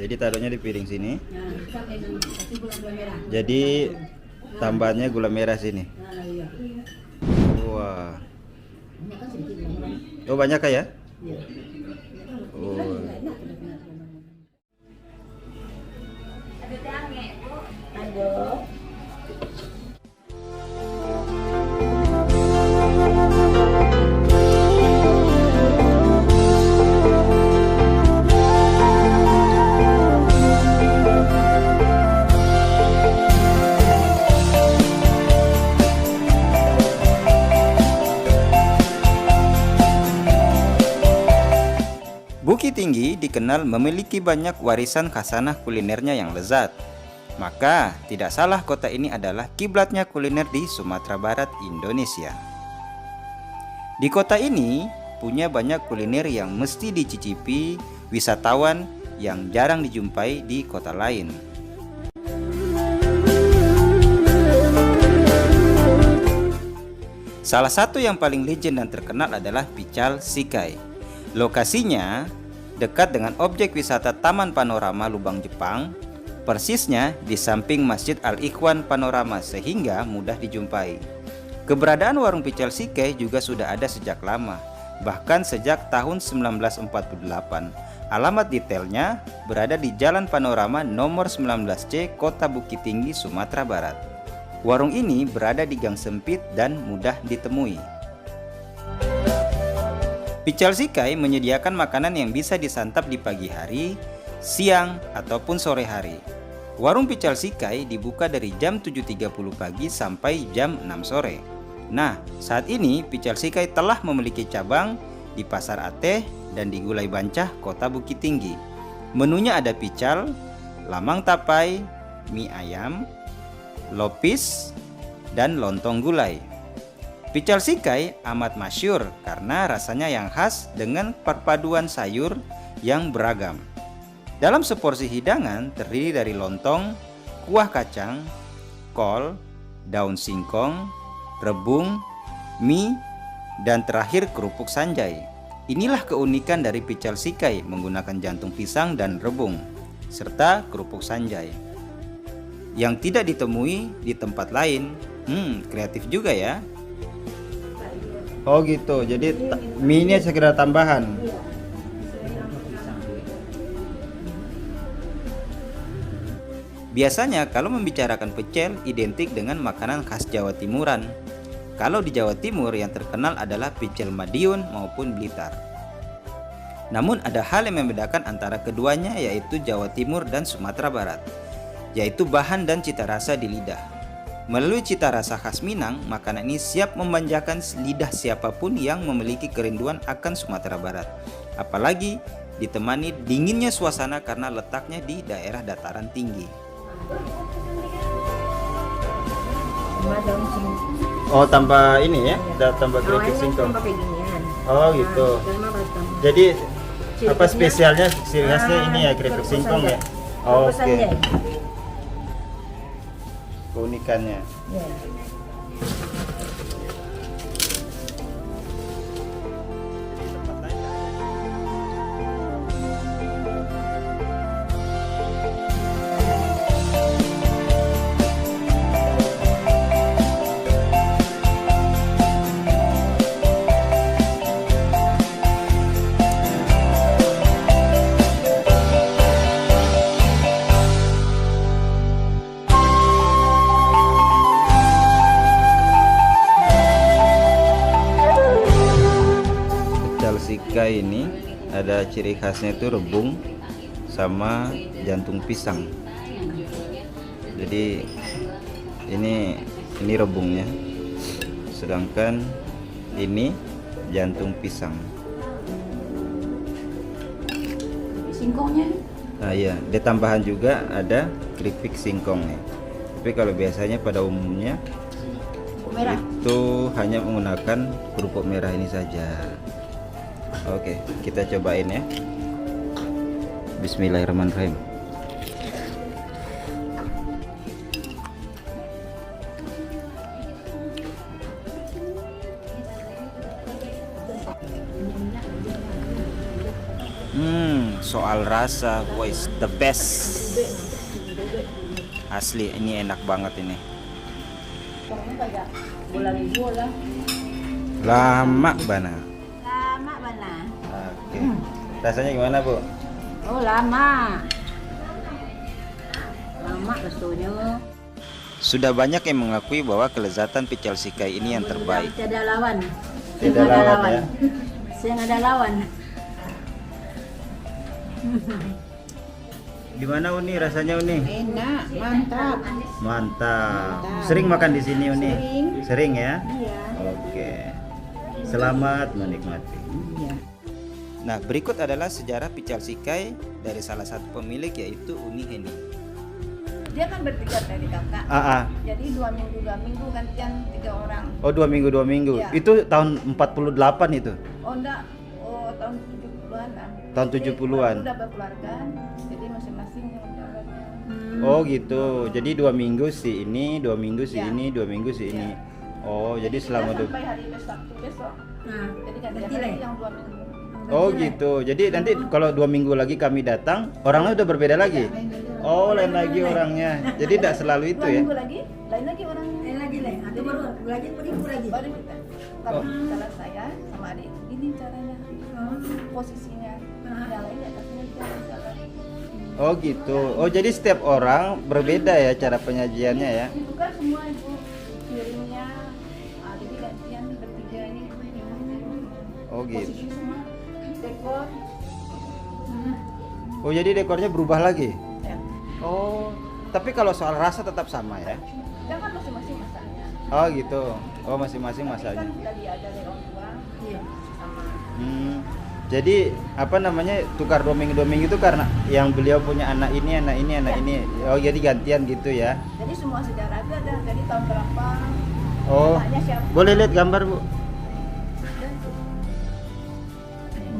Jadi taruhnya di piring sini. Jadi tambahannya gula merah sini. Wah. Oh banyak kah ya? Oh. Bukit Tinggi dikenal memiliki banyak warisan khasanah kulinernya yang lezat. Maka, tidak salah kota ini adalah kiblatnya kuliner di Sumatera Barat, Indonesia. Di kota ini, punya banyak kuliner yang mesti dicicipi wisatawan yang jarang dijumpai di kota lain. Salah satu yang paling legend dan terkenal adalah Pical Sikai. Lokasinya dekat dengan objek wisata Taman Panorama Lubang Jepang, persisnya di samping Masjid Al-Ikhwan Panorama sehingga mudah dijumpai. Keberadaan warung Pical Sikai juga sudah ada sejak lama, bahkan sejak tahun 1948. Alamat detailnya berada di Jalan Panorama nomor 19C, Kota Bukit Tinggi, Sumatera Barat. Warung ini berada di gang sempit dan mudah ditemui. Pical Sikai menyediakan makanan yang bisa disantap di pagi hari, siang, ataupun sore hari. Warung Pical Sikai dibuka dari jam 7.30 pagi sampai jam 6 sore. Nah, saat ini Pical Sikai telah memiliki cabang di Pasar Ateh dan di Gulai Bancah, Kota Bukit Tinggi. Menunya ada pical, lamang tapai, mie ayam, lopis, dan lontong gulai. Pical Sikai amat masyhur karena rasanya yang khas dengan perpaduan sayur yang beragam. Dalam seporsi hidangan terdiri dari lontong, kuah kacang, kol, daun singkong, rebung, mie, dan terakhir kerupuk sanjay. Inilah keunikan dari Pical Sikai menggunakan jantung pisang dan rebung, serta kerupuk sanjay yang tidak ditemui di tempat lain. Kreatif juga ya. Oh gitu, jadi mie ini sekedar tambahan. Biasanya kalau membicarakan pecel identik dengan makanan khas Jawa Timuran. Kalau di Jawa Timur yang terkenal adalah pecel Madiun maupun Blitar. Namun ada hal yang membedakan antara keduanya, yaitu Jawa Timur dan Sumatera Barat, yaitu bahan dan cita rasa di lidah. Melalui cita rasa khas Minang, makanan ini siap memanjakan lidah siapapun yang memiliki kerinduan akan Sumatera Barat. Apalagi ditemani dinginnya suasana karena letaknya di daerah dataran tinggi. Oh, tambah ini ya, tambah keripik singkong. Oh gitu. Jadi apa spesialnya, ciri khasnya ini ya, keripik singkong ya. Oh, oke. Keunikannya. Sikai ini ada ciri khasnya itu rebung sama jantung pisang. Jadi ini rebungnya, sedangkan ini jantung pisang. Singkongnya? Nah iya, ada tambahan juga ada keripik singkong nih. Tapi kalau biasanya pada umumnya merah, itu hanya menggunakan kerupuk merah ini saja. Oke, kita cobain ya. Bismillahirrahmanirrahim. Soal rasa, wis the best. Asli, ini enak banget ini. Pokoknya kayak bulan ibu lah. Lama bana. Lama mana? Oke. Rasanya gimana, Bu? Oh lama. Lama rasanya. Sudah banyak yang mengakui bahwa kelezatan pical sikai ini yang terbaik. Tidak ada lawan. Tidak ada lawan, ya? Saya nggak ada lawan. Gimana Uni rasanya Uni? Enak, mantap. Mantap. Sering makan di sini Uni? Sering ya? Iya. Oke. Selamat menikmati. Iya. Nah, berikut adalah sejarah pical sikai dari salah satu pemilik yaitu Uni Heni. Dia kan bertiga dari kakak. Jadi 2 minggu gantian 3 orang. Oh, 2 minggu 2 minggu. Iya. Itu tahun 48 itu. Oh enggak, tahun 70-an lah. Tahun Jadi 70-an. Udah berkeluarga, jadi masing-masing yang jalannya. Oh gitu. Jadi 2 minggu si ini, 2 minggu si Iya. ini, 2 minggu si ini. Oh, jadi selama kita sampai hari Sabtu besok. Jadi gantian lagi yang 2 minggu. Oh gitu. Jadi nanti kalau 2 minggu lagi kami datang, orangnya udah berbeda lagi. Oh, lain lagi orangnya. Jadi tidak selalu itu 2 ya. minggu lagi, lain lagi orangnya. Lain lagi. Atau baru lagi minggu lagi. Baru kita. Kalau saya sama adik, ini caranya. Posisinya. Yang lain atasnya jalan. Oh gitu. Oh jadi setiap orang berbeda ya cara penyajiannya ya. Itu kan semua ibu piringnya, jadi gantian bertiga ini. Oh gitu. Posisi semua dekor. Oh jadi dekornya berubah lagi. Ya. Oh, tapi kalau soal rasa tetap sama ya? Jangan masing-masing masaknya. Oh gitu. Oh masing-masing Tapi masaknya. kan udah diajarin orang tua. Iya. Sama. Jadi apa namanya tukar 2 minggu 2 minggu itu karena yang beliau punya anak ini ini. Oh jadi gantian gitu ya? Jadi semua sejarah ada. Jadi tahun berapa? Oh. Anaknya siapa? Boleh lihat gambar Bu?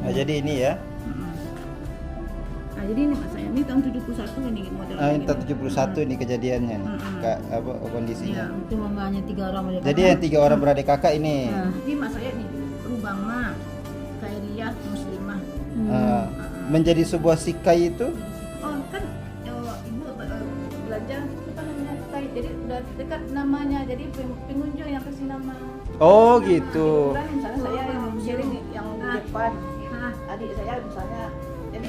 Nah jadi ini ya? Nah, jadi ini Mas saya ini tahun 71 ini model. Tahun 71 ini kejadiannya, Kak, apa kondisinya? Iya, itu mamanya 3 orang beradik Jadi yang 3 orang beradik kakak ini. Nah, ini Mas saya nih, Rubama, Khairiyah, Muslimah. Menjadi sebuah sikai itu? Oh kan, ibu belajar apa namanya sikai. Jadi udah dekat namanya. Jadi pengunjung yang kasih nama. Oh gitu. Jadi, misalnya saya yang sharing yang di depan, adik saya misalnya. Jadi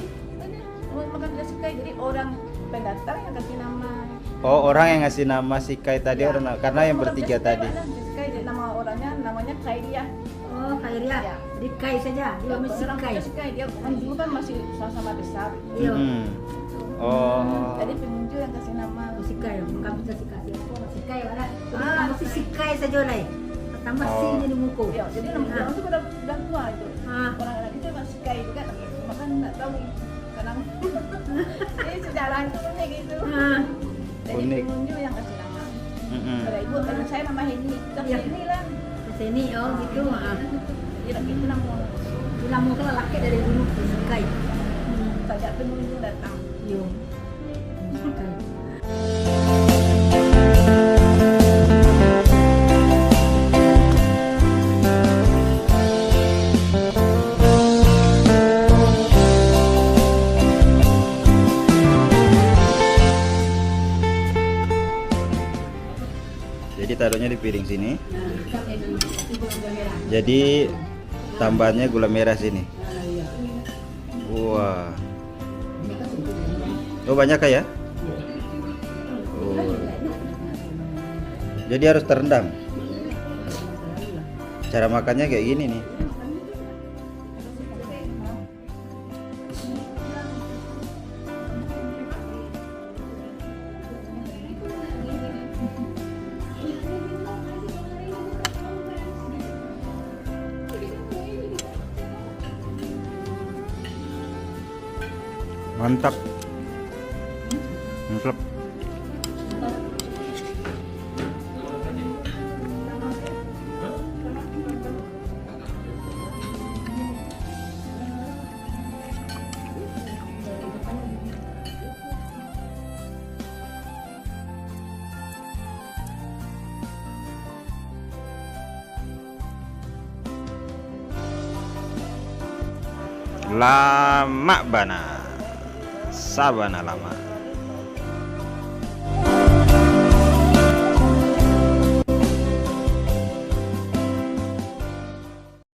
makan dia sikai. Jadi orang pendatang yang kasih nama. Oh orang yang ngasih nama sikai tadi Ya. orang karena yang bertiga tadi. Sikai, nama orangnya namanya Khairiyah. Oh, Khairiyah. Ya. Di Kai saja. Dia masih Orang Kai. kita Sikai, dia kan dulu kan masih sama-sama besar. Iya. Oh. Jadi pengunjung yang kasih nama. Masih Kai. Kami kasih kasih. Masih Kai mana? Masih si Kai saja lah. Tambah si Oh. jadi muka. Ya, jadi orang itu udah tua itu. Ah. Orang itu masih Sikai juga, makan nggak tahu kadang. Jadi sejarah itu unik gitu. Jadi Unik. pengunjung yang kasih nama. Kalau ibu, kalau saya nama Heni, tapi Iya. Heni lah. Ke sini oh gitu. Dia itu nama Bilang muka laki dari dulu si Kai. sajak pengunjung datang. Yo. Si Kai. Jadi taruhnya di piring sini. Jadi tambahannya gula merah sini. Wah. Oh banyak ya? Oh. Jadi harus terendam. Cara makannya kayak gini nih. Mantap. Mantap. lama bana sabana lama.